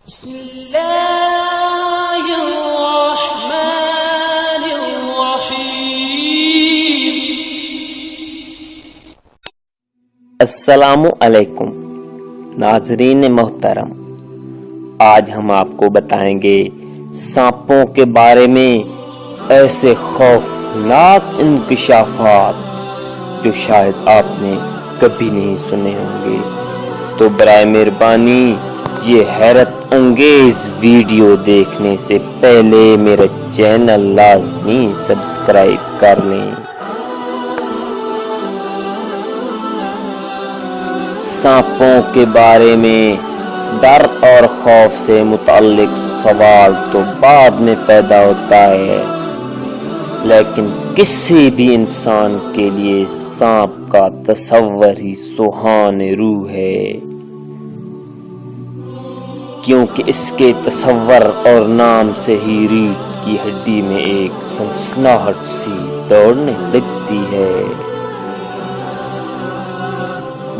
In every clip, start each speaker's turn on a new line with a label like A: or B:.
A: بسم اللہ الرحمن الرحیم۔
B: السلام علیکم ناظرین محترم، آج ہم آپ کو بتائیں گے سانپوں کے بارے میں ایسے خوفناک انکشافات جو شاید آپ نے کبھی نہیں سنے ہوں گے۔ تو برائے مہربانی یہ حیرت انگیز ویڈیو دیکھنے سے پہلے میرا چینل لازمی سبسکرائب کر لیں۔ سانپوں کے بارے میں ڈر اور خوف سے متعلق سوال تو بعد میں پیدا ہوتا ہے، لیکن کسی بھی انسان کے لیے سانپ کا تصور ہی سوہانے روح ہے، کیونکہ اس کے تصور اور نام سے ہی ریڑھ کی ہڈی میں ایک سنسناہٹ سی دوڑنے لگتی ہے۔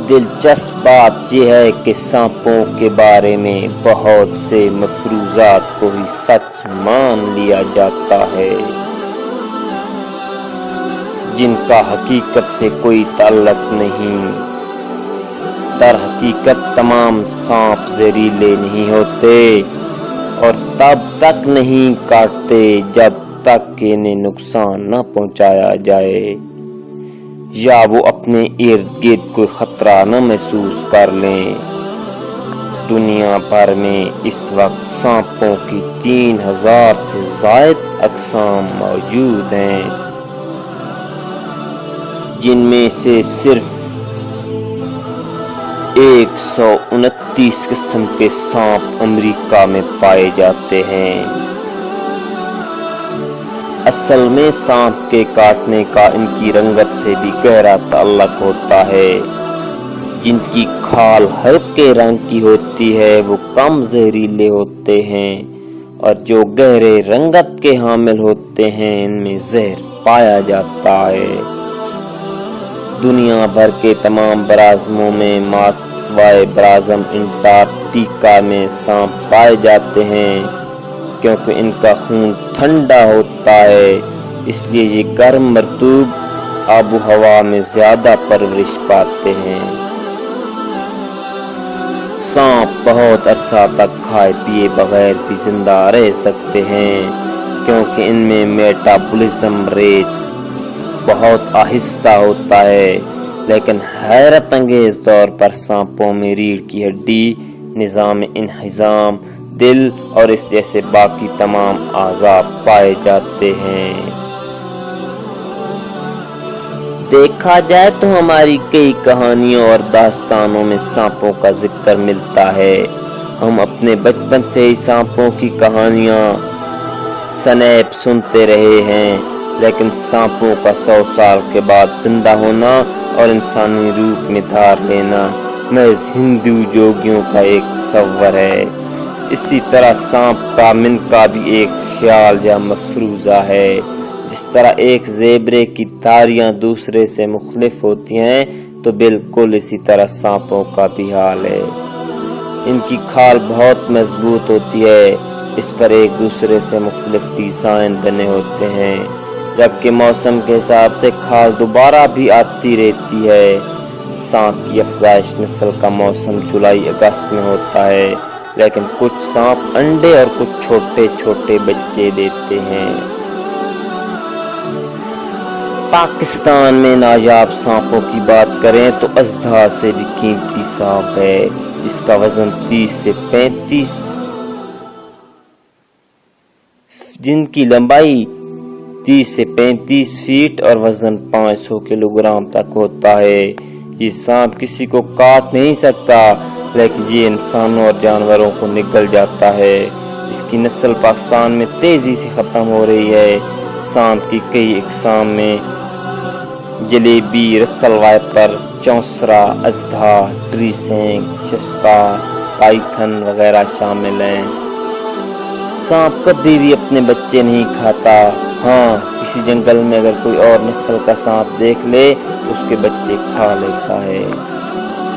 B: دلچسپ بات یہ ہے کہ سانپوں کے بارے میں بہت سے مفروضات کو ہی سچ مان لیا جاتا ہے، جن کا حقیقت سے کوئی تعلق نہیں۔ در حقیقت تمام سانپ زہریلے نہیں ہوتے اور تب تک نہیں کاٹتے جب تک کہ انہیں نقصان نہ پہنچایا جائے یا وہ اپنے ارد گرد کوئی خطرہ نہ محسوس کر لیں۔ دنیا بھر میں اس وقت سانپوں کی 3000 سے زائد اقسام موجود ہیں، جن میں سے صرف 129 قسم کے سانپ امریکہ میں پائے جاتے ہیں۔ اصل میں سانپ کے کاٹنے کا ان کی رنگت سے بھی گہرا تعلق ہوتا ہے۔ جن کی کھال ہلکے رنگ کی ہوتی ہے وہ کم زہریلے ہوتے ہیں، اور جو گہرے رنگت کے حامل ہوتے ہیں ان میں زہر پایا جاتا ہے۔ دنیا بھر کے تمام براعظموں میں سوائے براعظم انٹارکٹیکا میں سانپ پائے جاتے ہیں، کیونکہ ان کا خون ٹھنڈا ہوتا ہے، اس لیے یہ گرم مرطوب آب و ہوا میں زیادہ پرورش پاتے ہیں۔ سانپ بہت عرصہ تک کھائے پیے بغیر بھی زندہ رہ سکتے ہیں، کیونکہ ان میں میٹابولزم ریٹ بہت آہستہ ہوتا ہے، لیکن حیرت انگیز طور پر سانپوں میں ریڑھ کی ہڈی، نظام انہضام، دل اور اس جیسے باقی تمام اعضاء پائے جاتے ہیں۔ دیکھا جائے تو ہماری کئی کہانیوں اور داستانوں میں سانپوں کا ذکر ملتا ہے۔ ہم اپنے بچپن سے ہی سانپوں کی کہانیاں سنیپ سنتے رہے ہیں، لیکن سانپوں کا 100 سال کے بعد زندہ ہونا اور انسانی روپ میں دھار لینا محض ہندو جوگیوں کا ایک تصور ہے۔ اسی طرح سانپ کا منقا بھی ایک خیال یا مفروضہ ہے۔ جس طرح ایک زیبرے کی دھاریاں دوسرے سے مختلف ہوتی ہیں، تو بالکل اسی طرح سانپوں کا بھی حال ہے۔ ان کی کھال بہت مضبوط ہوتی ہے، اس پر ایک دوسرے سے مختلف ڈیزائن بنے ہوتے ہیں، جبکہ موسم کے حساب سے کھال دوبارہ بھی آتی رہتی ہے۔ سانپ کی افزائش نسل کا موسم جولائی اگست میں ہوتا ہے، لیکن کچھ سانپ انڈے اور کچھ چھوٹے چھوٹے بچے دیتے ہیں۔ پاکستان میں نایاب سانپوں کی بات کریں تو اژدھا سے بھی قیمتی سانپ ہے، جس کا وزن 30 سے 35، جن کی لمبائی 30 سے 35 فیٹ اور وزن 500 کلو گرام تک ہوتا ہے۔ یہ سانپ کسی کو کاٹ نہیں سکتا، لیکن یہ انسانوں اور جانوروں کو نگل جاتا ہے۔ اس کی نسل پاکستان میں تیزی سے ختم ہو رہی ہے۔ سانپ کی کئی اقسام میں جلیبی، رسل وائپر، چونسرا، اژدھا، ٹری سینک، ششکا، پائتھن وغیرہ شامل ہیں۔ سانپ کبھی بھی اپنے بچے نہیں کھاتا۔ ہاں، کسی جنگل میں اگر کوئی اور نسل کا سانپ دیکھ لے تو اس کے بچے کھا لیتا ہے۔